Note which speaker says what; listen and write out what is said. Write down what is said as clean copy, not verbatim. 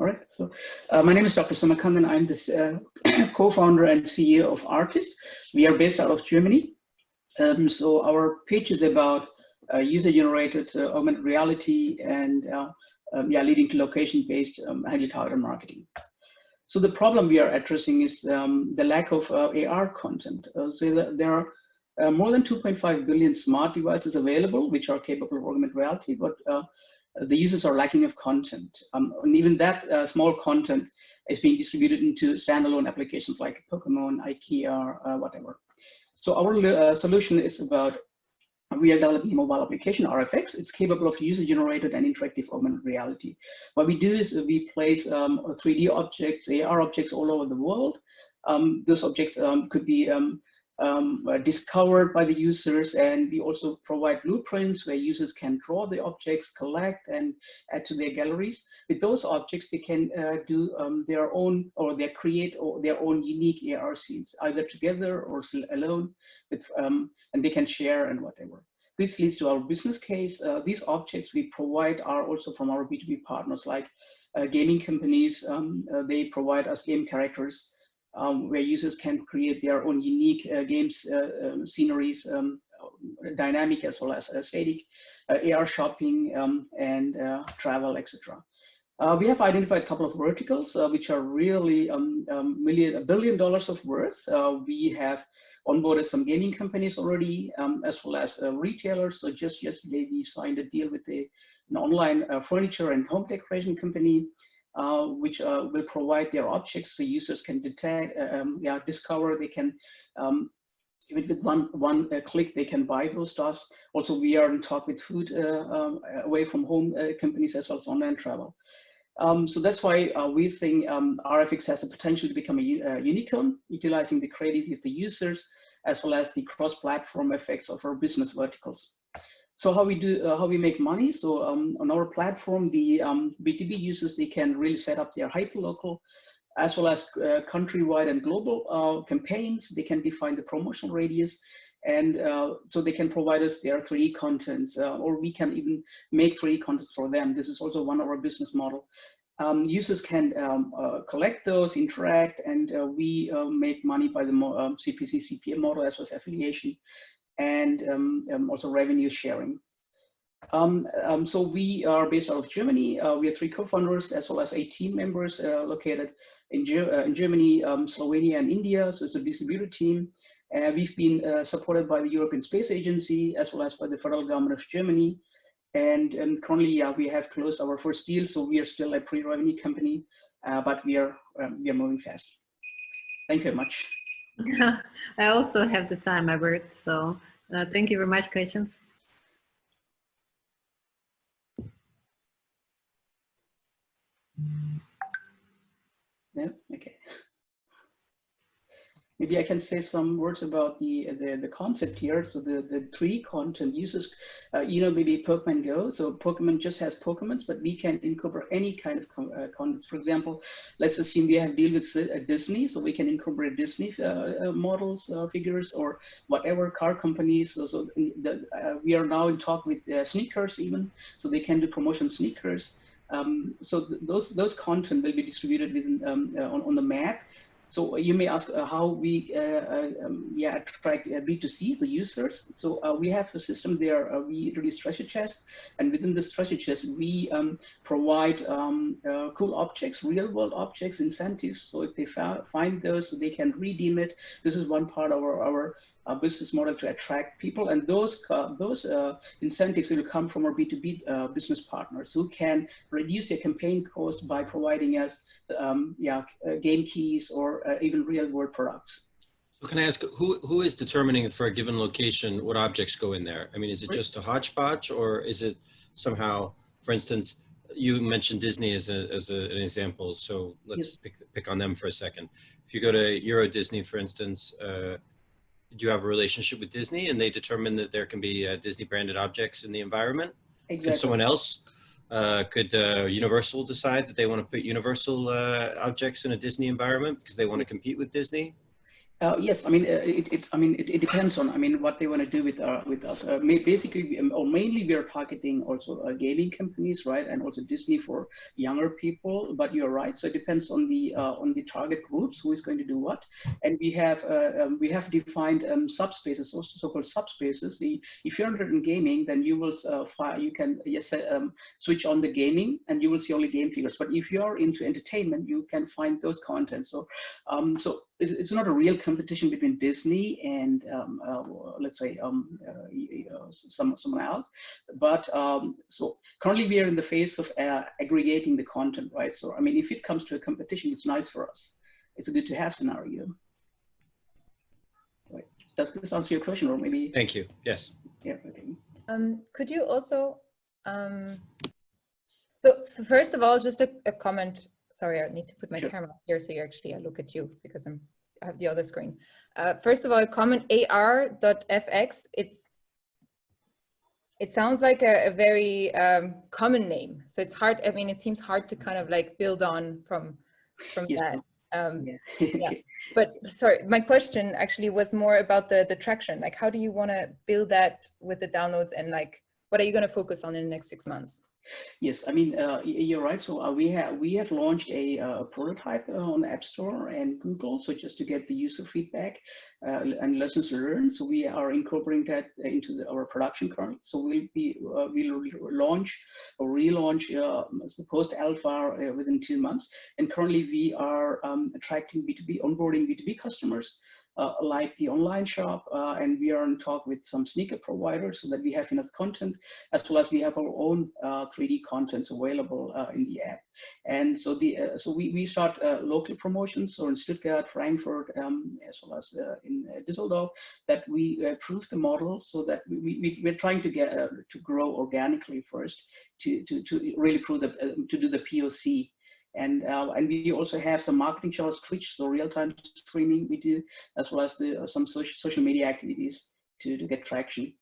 Speaker 1: All right. So my name is Dr. Samarkand, and I'm the co-founder and CEO of Artist. We are based out of Germany. So our pitch is about user-generated augmented reality and leading to location-based highly targeted marketing. So the problem we are addressing is the lack of AR content. There are more than 2.5 billion smart devices available, which are capable of augmented reality, but the users are lacking of content. And even that small content is being distributed into standalone applications like Pokemon, IKEA, whatever. So our solution is about, we are developing a mobile application, RFX. It's capable of user-generated and interactive augmented reality. What we do is we place 3D objects, AR objects all over the world. Those objects could be discovered by the users, and we also provide blueprints where users can draw the objects, collect, and add to their galleries. With those objects, they can do their own, or they create their own unique AR scenes, either together or alone, with, and they can share and whatever. This leads to our business case. These objects we provide are also from our B2B partners, like gaming companies. They provide us game characters where users can create their own unique games, sceneries, dynamic as well as static, AR shopping, and travel, etc. We have identified a couple of verticals which are really $1 billion of worth. We have onboarded some gaming companies already, as well as retailers. So just yesterday, we signed a deal with an online furniture and home decoration company, which will provide their objects so users can detect, discover. They can, with one click, they can buy those stuffs. Also, we are in talk with food away from home companies as well as online travel. So that's why we think RFX has the potential to become a unicorn, utilizing the creativity of the users as well as the cross-platform effects of our business verticals. So how we make money? So on our platform, the B2B users, they can really set up their hyperlocal as well as countrywide and global campaigns. They can define the promotional radius, and so they can provide us their 3D content, or we can even make 3D content for them. This is also one of our business model. Users can collect those, interact, and we make money by the CPC, CPM model as well as affiliation, and also revenue sharing. So we are based out of Germany. We have 3 co-founders as well as 8 team members located in Germany, Slovenia, and India. So it's a distributed team. We've been supported by the European Space Agency as well as by the federal government of Germany. And currently, we have closed our first deal. So we are still a pre-revenue company, but we are moving fast. Thank you very much.
Speaker 2: I also have the time, Albert. So thank you very much. Questions?
Speaker 1: Yeah. Okay. Maybe I can say some words about the concept here. So the 3D content uses, maybe Pokemon Go. So Pokemon just has Pokemons, but we can incorporate any kind of content. For example, let's assume we have deal with Disney, so we can incorporate Disney models, figures, or whatever car companies. So we are now in talk with sneakers even, so they can do promotion sneakers. So those content will be distributed within on the map. So you may ask how we attract B2C, the users. So we have a system there. We introduce treasure chest, and within this treasure chest, we provide cool objects, real world objects, incentives. So if they find those, they can redeem it. This is one part of our business model to attract people, and those incentives will come from our B2B business partners who can reduce their campaign cost by providing us game keys or even real world products.
Speaker 3: So can I ask, who is determining for a given location what objects go in there? I mean, is it just a hodgepodge, or is it somehow, for instance, you mentioned Disney as an example, so let's pick on them for a second. If you go to Euro Disney, for instance, do you have a relationship with Disney and they determine that there can be Disney branded objects in the environment? Exactly. Could someone else, could Universal decide that they want to put Universal objects in a Disney environment because they want to compete with Disney?
Speaker 1: Yes, I mean it depends on what they want to do with us. Basically, or mainly we are targeting also gaming companies, right, and also Disney for younger people. But you're right, so it depends on the target groups who is going to do what, and we have defined subspaces, also so-called subspaces. If you're interested in gaming, then you will you can switch on the gaming, and you will see only game figures. But if you are into entertainment, you can find those contents. So it's not a real competition between Disney and let's say someone else, but so currently we are in the phase of aggregating the content, right? So I mean, if it comes to a competition, it's nice for us. It's a good to have scenario. Right. Does this answer your question, or maybe?
Speaker 3: Thank you. Yes.
Speaker 1: Yeah. Okay.
Speaker 4: Could you also? So first of all, just a comment. Sorry, I need to put my camera here so you actually look at you because I have the other screen. First of all, comment AR.fx. It sounds like a very common name. So it's hard. I mean, it seems hard to kind of like build on from
Speaker 1: Yes.
Speaker 4: that.
Speaker 1: Yeah.
Speaker 4: But sorry, my question actually was more about the traction. Like, how do you want to build that with the downloads, and like, what are you going to focus on in the next 6 months?
Speaker 1: Yes, I mean, you're right. So we have launched a prototype on the App Store and Google, so just to get the user feedback and lessons learned. So we are incorporating that into our production currently. So we'll launch or relaunch the post alpha within 2 months. And currently we are attracting onboarding B2B customers. Like the online shop, and we are in talk with some sneaker providers so that we have enough content, as well as we have our own 3D contents available in the app. And so we start local promotions, so in Stuttgart, Frankfurt, as well as in Düsseldorf, that we prove the model, so that we're trying to get to grow organically first, to really prove to do the POC. And we also have some marketing channels, Twitch, so real-time streaming we do, as well as some social media activities to get traction.